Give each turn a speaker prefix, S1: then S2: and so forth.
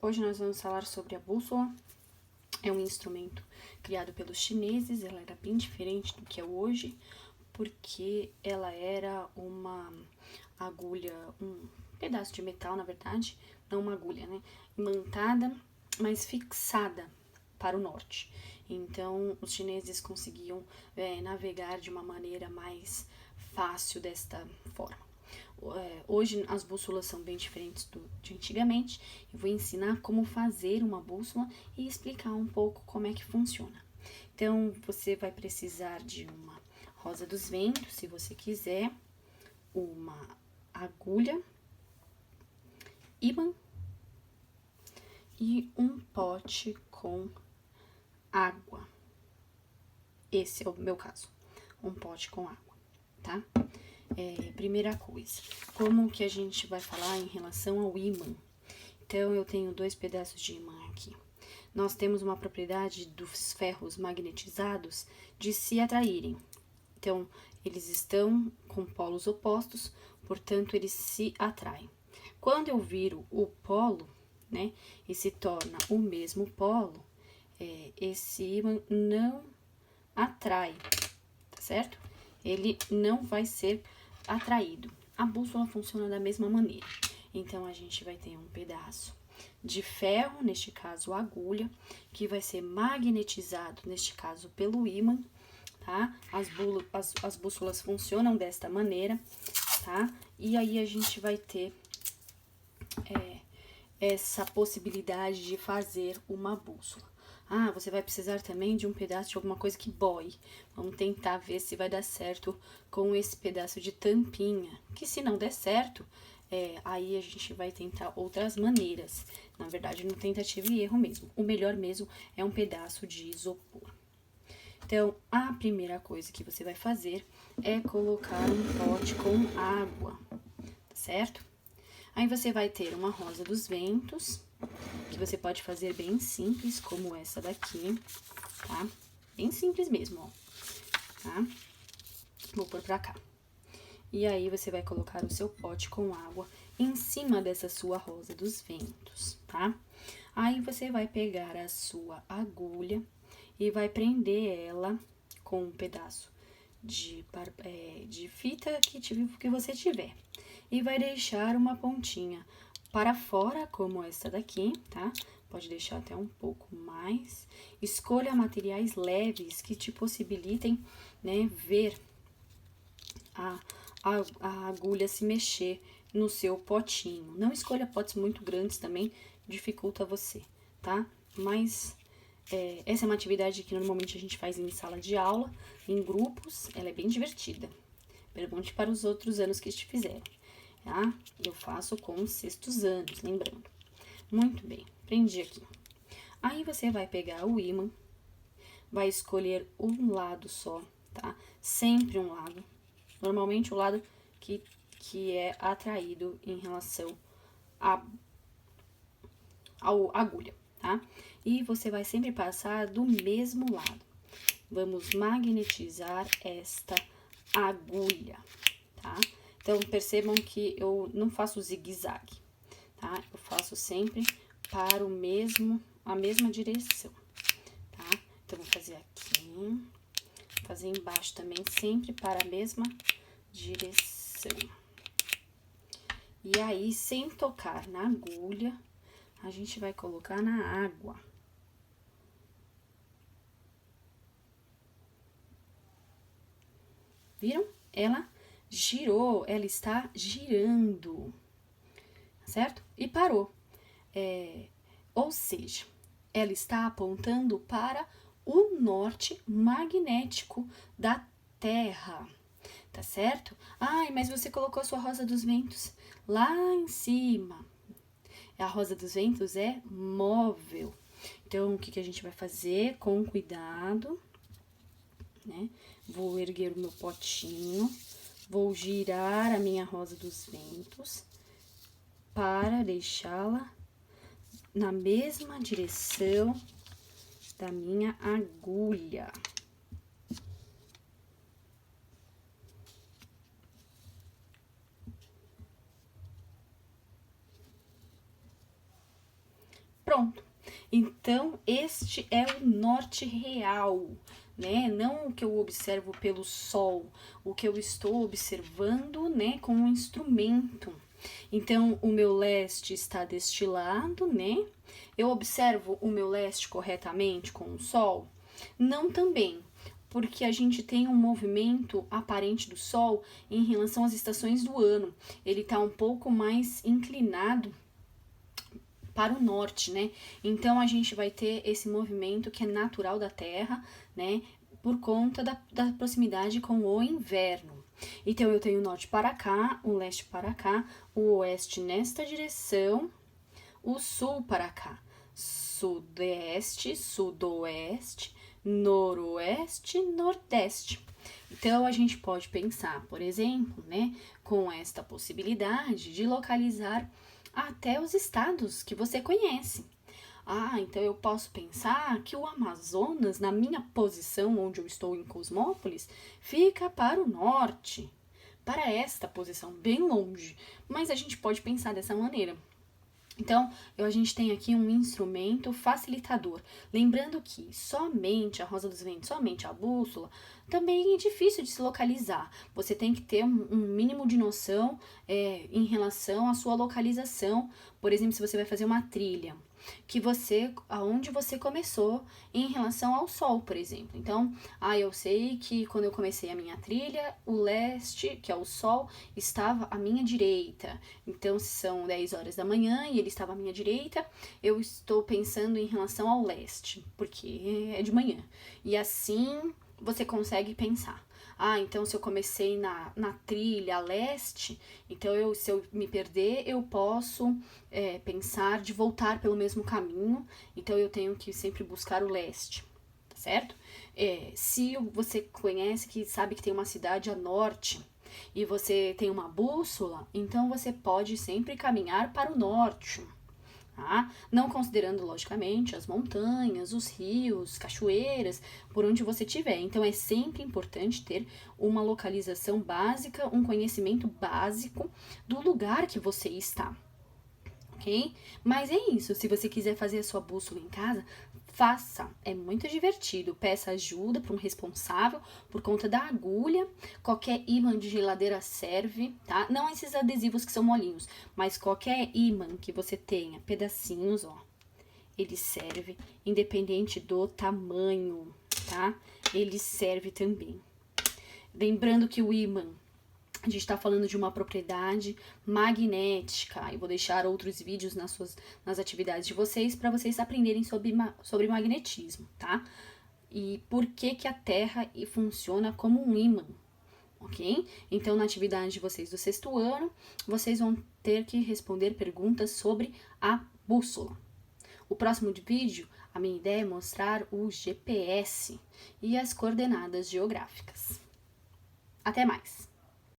S1: Hoje nós vamos falar sobre a bússola. É um instrumento criado pelos chineses, ela era bem diferente do que é hoje, porque ela era uma agulha, um pedaço de metal, na verdade, não uma agulha, né? Imantada, mas fixada para o norte. Então, os chineses conseguiam navegar de uma maneira mais fácil desta forma. Hoje as bússolas são bem diferentes de antigamente. Eu vou ensinar como fazer uma bússola e explicar um pouco como é que funciona. Então, você vai precisar de uma rosa dos ventos, se você quiser, uma agulha, ímã e um pote com água. Esse é o meu caso, um pote com água, tá? Primeira coisa, como que a gente vai falar em relação ao ímã? Então, eu tenho 2 pedaços de ímã aqui. Nós temos uma propriedade dos ferros magnetizados de se atraírem. Então, eles estão com polos opostos, portanto, eles se atraem. Quando eu viro o polo, né, e se torna o mesmo polo, esse ímã não atrai, tá certo? Ele não vai ser atraído. A bússola funciona da mesma maneira. Então, a gente vai ter um pedaço de ferro, neste caso a agulha, que vai ser magnetizado, neste caso pelo ímã, tá? As bússolas funcionam desta maneira, tá? E aí a gente vai ter essa possibilidade de fazer uma bússola. Ah, você vai precisar também de um pedaço de alguma coisa que boie. Vamos tentar ver se vai dar certo com esse pedaço de tampinha. Que se não der certo, aí a gente vai tentar outras maneiras. Na verdade, no tentativa e erro mesmo. O melhor mesmo é um pedaço de isopor. Então, a primeira coisa que você vai fazer é colocar um pote com água, certo? Aí você vai ter uma rosa dos ventos, que você pode fazer bem simples, como essa daqui, tá? Bem simples mesmo, ó, tá? Vou pôr pra cá. E aí, você vai colocar o seu pote com água em cima dessa sua rosa dos ventos, tá? Aí, você vai pegar a sua agulha e vai prender ela com um pedaço de fita que você tiver. E vai deixar uma pontinha para fora, como essa daqui, tá? Pode deixar até um pouco mais. Escolha materiais leves que te possibilitem, né, ver a agulha se mexer no seu potinho. Não escolha potes muito grandes também, dificulta você, tá? Mas essa é uma atividade que normalmente a gente faz em sala de aula, em grupos, ela é bem divertida. Pergunte para os outros anos que fizeram, tá? Eu faço com os 6º anos, lembrando. Muito bem, prendi aqui. Aí, você vai pegar o ímã, vai escolher um lado só, tá? Sempre um lado. Normalmente, o lado que é atraído em relação à agulha, tá? E você vai sempre passar do mesmo lado. Vamos magnetizar esta agulha, tá? Então, percebam que eu não faço zigue-zague, tá? Eu faço sempre para a mesma direção, tá? Então, vou fazer aqui, fazer embaixo também, sempre para a mesma direção. E aí, sem tocar na agulha, a gente vai colocar na água. Viram? Ela girou, ela está girando, certo? E parou. Ou seja, ela está apontando para o norte magnético da Terra, tá certo? Ai, mas você colocou a sua rosa dos ventos lá em cima. A rosa dos ventos é móvel. Então, o que a gente vai fazer? Com cuidado, né? Vou erguer o meu potinho, vou girar a minha rosa dos ventos para deixá-la na mesma direção da minha agulha. Pronto. Então, este é o norte real, né? Não o que eu observo pelo sol, o que eu estou observando, né, com um instrumento. Então, o meu leste está deste lado, né? Eu observo o meu leste corretamente com o sol? Não também, porque a gente tem um movimento aparente do sol em relação às estações do ano. Ele está um pouco mais inclinado para o norte, né? Então a gente vai ter esse movimento que é natural da Terra, né? Por conta da proximidade com o inverno. Então eu tenho o norte para cá, o leste para cá, o oeste nesta direção, o sul para cá, sudeste, sudoeste, noroeste, nordeste. Então a gente pode pensar, por exemplo, né, com esta possibilidade de localizar até os estados que você conhece. Ah, então eu posso pensar que o Amazonas, na minha posição onde eu estou em Cosmópolis, fica para o norte, para esta posição, bem longe. Mas a gente pode pensar dessa maneira. Então, a gente tem aqui um instrumento facilitador. Lembrando que somente a rosa dos ventos, somente a bússola, também é difícil de se localizar. Você tem que ter um mínimo de noção em relação à sua localização. Por exemplo, se você vai fazer uma trilha, aonde você começou em relação ao sol, por exemplo. Então, eu sei que quando eu comecei a minha trilha, o leste, que é o sol, estava à minha direita. Então, se são 10 horas da manhã e ele estava à minha direita, eu estou pensando em relação ao leste, porque é de manhã. E assim você consegue pensar. Então se eu comecei na trilha a leste, então se eu me perder, eu posso pensar de voltar pelo mesmo caminho, então eu tenho que sempre buscar o leste, tá certo? Se você conhece, que sabe que tem uma cidade a norte, e você tem uma bússola, então você pode sempre caminhar para o norte, tá? Não considerando, logicamente, as montanhas, os rios, cachoeiras, por onde você estiver. Então, é sempre importante ter uma localização básica, um conhecimento básico do lugar que você está, ok? Mas é isso, se você quiser fazer a sua bússola em casa, faça, é muito divertido. Peça ajuda para um responsável por conta da agulha. Qualquer ímã de geladeira serve, tá? Não esses adesivos que são molinhos, mas qualquer ímã que você tenha, pedacinhos, ó, ele serve, independente do tamanho, tá? Ele serve também. Lembrando que o ímã, a gente está falando de uma propriedade magnética. Eu vou deixar outros vídeos nas atividades de vocês para vocês aprenderem sobre magnetismo, tá? E por que a Terra funciona como um ímã, ok? Então, na atividade de vocês do 6º ano, vocês vão ter que responder perguntas sobre a bússola. O próximo vídeo, a minha ideia é mostrar o GPS e as coordenadas geográficas. Até mais!